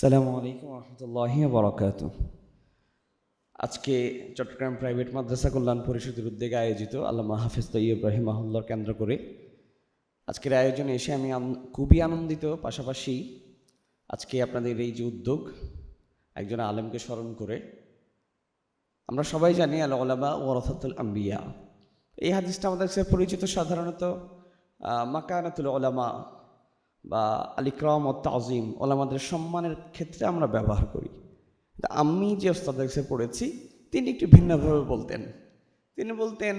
আসসালামু আলাইকুম রহমতুল্লাহি বারাকাতুহু। আজকে চট্টগ্রাম প্রাইভেট মাদ্রাসা কল্যাণ পরিষদের উদ্যোগে আয়োজিত আল্লামা হাফেজ তৈয়ব রাহিমাহুল্লাহর কেন্দ্র করে আজকের আয়োজনে এসে আমি খুবই আনন্দিত। পাশাপাশি আজকে আপনাদের এই যে উদ্যোগ, একজন আলেমকে স্মরণ করে, আমরা সবাই জানি আল উলামা ওয়ারাসাতুল আম্বিয়া, এই হাদিসটা আমাদের কাছে পরিচিত সাধারণত মাকানাতুল উলামা বা আল ইকরাম ও তাজিম, ওলামাদের সম্মানের ক্ষেত্রে আমরা ব্যবহার করি। আমি যে ওস্তাদের কাছে পড়েছি তিনি একটু ভিন্নভাবে বলতেন। তিনি বলতেন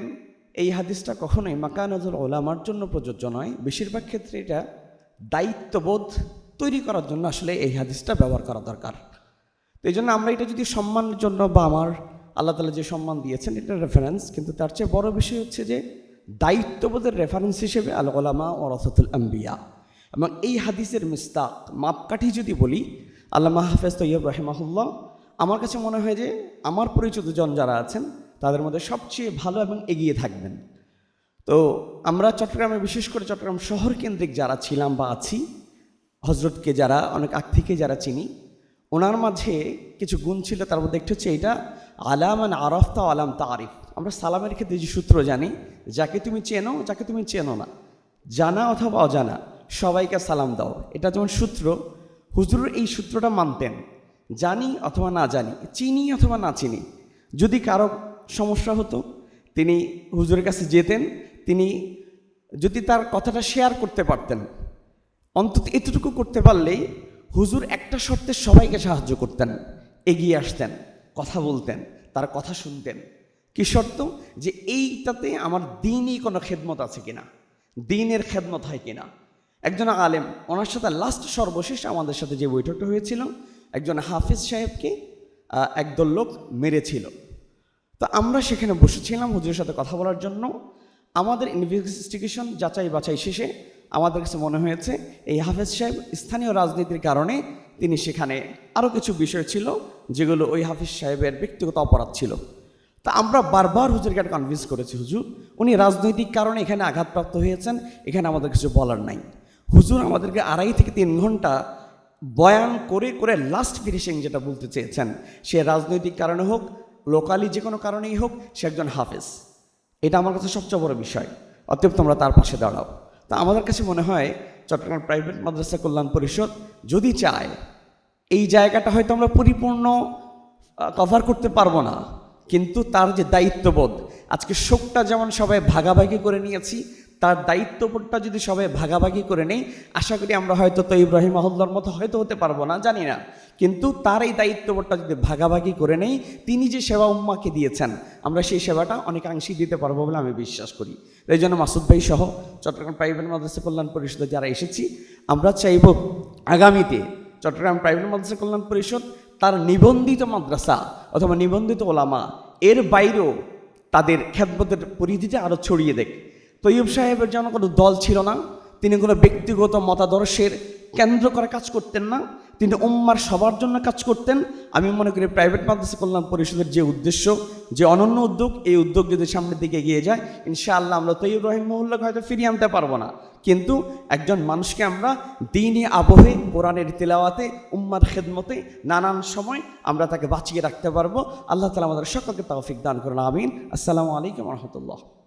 এই হাদিসটা কখনোই মাকানাতুল উলামার জন্য প্রযোজ্য নয়, বেশিরভাগ ক্ষেত্রে এটা দায়িত্ববোধ তৈরি করার জন্য আসলে এই হাদিসটা ব্যবহার করা দরকার। তো এই জন্য আমরা এটা যদি সম্মানের জন্য বা আমার আল্লাহ তাআলা যে সম্মান দিয়েছেন এটা রেফারেন্স, কিন্তু তার চেয়ে বড় বিষয় হচ্ছে যে দায়িত্ববোধের রেফারেন্স হিসেবে আল উলামা ওয়ারাসাতুল আম্বিয়া, এবং এই হাদিসের মিস্তাক মাপকাঠি যদি বলি আল্লামা হাফেজ তৈয়ব রাহিমাহুল্লাহ, আমার কাছে মনে হয় যে আমার পরিচিত জন যারা আছেন তাদের মধ্যে সবচেয়ে ভালো এবং এগিয়ে থাকবেন। তো আমরা চট্টগ্রামে, বিশেষ করে চট্টগ্রাম শহর কেন্দ্রিক যারা ছিলাম বা আছি, হজরতকে যারা অনেক আগ থেকে যারা চিনি, ওনার মাঝে কিছু গুণ ছিল। তার মধ্যে একটা হচ্ছে এইটা, আলামান আরাফতা আলাম তারিফ। আমরা সালামের ক্ষেত্রে যে সূত্র জানি, যাকে তুমি চেনো, যাকে তুমি চেনো না, জানা অথবা অজানা সবাইকে সালাম দাও, এটা যেমন সূত্র, হুজুর এই সূত্রটা মানতেন। জানি অথবা না জানি, চিনি অথবা না চিনি, যদি কারো সমস্যা হতো তিনি হুজুরের কাছে যেতেন, তিনি যদি তার কথাটা শেয়ার করতে পারতেন, অন্তত এতটুকু করতে পারলেই হুজুর একটা শর্তে সবাইকে সাহায্য করতেন, এগিয়ে আসতেন, কথা বলতেন, তার কথা শুনতেন। কি শর্ত? যে এইটাতে আমার দিনই কোনো খেদমত আছে কিনা, দিনের খেদমত হয় কিনা। একজন আলেম, ওনার সাথে লাস্ট সর্বশেষ আমাদের সাথে যে বৈঠকটা হয়েছিল, একজন হাফিজ সাহেবকে একদল লোক মেরেছিল। তো আমরা সেখানে বসেছিলাম হুজুরের সাথে কথা বলার জন্য। আমাদের ইনভেস্টিগেশন যাচাই বাছাই শেষে আমাদের কাছে মনে হয়েছে এই হাফেজ সাহেব স্থানীয় রাজনীতির কারণে তিনি সেখানে, আরও কিছু বিষয় ছিল যেগুলো ওই হাফিজ সাহেবের ব্যক্তিগত অপরাধ ছিল। তা আমরা বারবার হুজুরকে কনভিন্স করেছি, হুজুর উনি রাজনৈতিক কারণে এখানে আঘাতপ্রাপ্ত হয়েছেন, এখানে আমাদের কিছু বলার নাই। হুজুর আমাদেরকে 2.5 থেকে 3 ঘন্টা বয়ান করে করে লাস্ট ফিনিশিং যেটা বলতে চেয়েছেন, সে রাজনৈতিক কারণে হোক, লোকালি যে কোনো কারণেই হোক, সে একজন হাফেজ। এটা আমার কাছে সবচেয়ে বড় বিষয়। অতএব তোমরা তার পাশে দাঁড়াও। তা আমাদের কাছে মনে হয় চট্টগ্রাম প্রাইভেট মাদ্রাসা কল্যাণ পরিষদ যদি চায়, এই জায়গাটা হয়তো আমরা পরিপূর্ণ কভার করতে পারবো না, কিন্তু তার যে দায়িত্ববোধ, আজকে শোকটা যেমন সবাই ভাগাভাগি করে নিয়েছি, তার দায়িত্ববোধটা যদি সবাই ভাগাভাগি করে নেই, আশা করি আমরা হয়তো তৈয়ব রাহিমাহুল্লাহর মতো হয়তো হতে পারবো না, জানি না, কিন্তু তার এই দায়িত্ববোধটা যদি ভাগাভাগি করে নেই, তিনি যে সেবা উম্মাকে দিয়েছেন, আমরা সেই সেবাটা অনেকাংশেই দিতে পারবো বলে আমি বিশ্বাস করি। এই জন্য মাসুদ ভাই সহ চট্টগ্রাম প্রাইভেট মাদ্রাসা কল্যাণ পরিষদে যারা এসেছি, আমরা চাইব আগামীতে চট্টগ্রাম প্রাইভেট মাদ্রাসা কল্যাণ পরিষদ তার নিবন্ধিত মাদ্রাসা অথবা নিবন্ধিত ওলামা এর বাইরেও তাদের খেদমতের পরিধিতে আরও ছড়িয়ে দেখ। তৈয়ব সাহেবের যেন কোনো দল ছিল না, তিনি কোনো ব্যক্তিগত মতাদর্শের কেন্দ্র করে কাজ করতেন না, তিনি উম্মার সবার জন্য কাজ করতেন। আমি মনে করি প্রাইভেট মাদ্রাসা কল্যাণ পরিষদের যে উদ্দেশ্য, যে অনন্য উদ্যোগ, এই উদ্যোগ যদি সামনের দিকে এগিয়ে যায়, ইনশাআল্লাহ আমরা তৈয়ব রাহিমাহুল্লাহকে হয়তো ফিরিয়ে আনতে পারবো না, কিন্তু একজন মানুষকে আমরা দ্বীনি আবহে, কোরআনের তিলাওয়াতে, উম্মার খেদমতে নানান সময় আমরা তাকে বাঁচিয়ে রাখতে পারবো। আল্লাহ তাআলা আমাদের সকলকে তৌফিক দান করুন, আমিন। আসসালামু আলাইকুম রহমতুল্লাহ।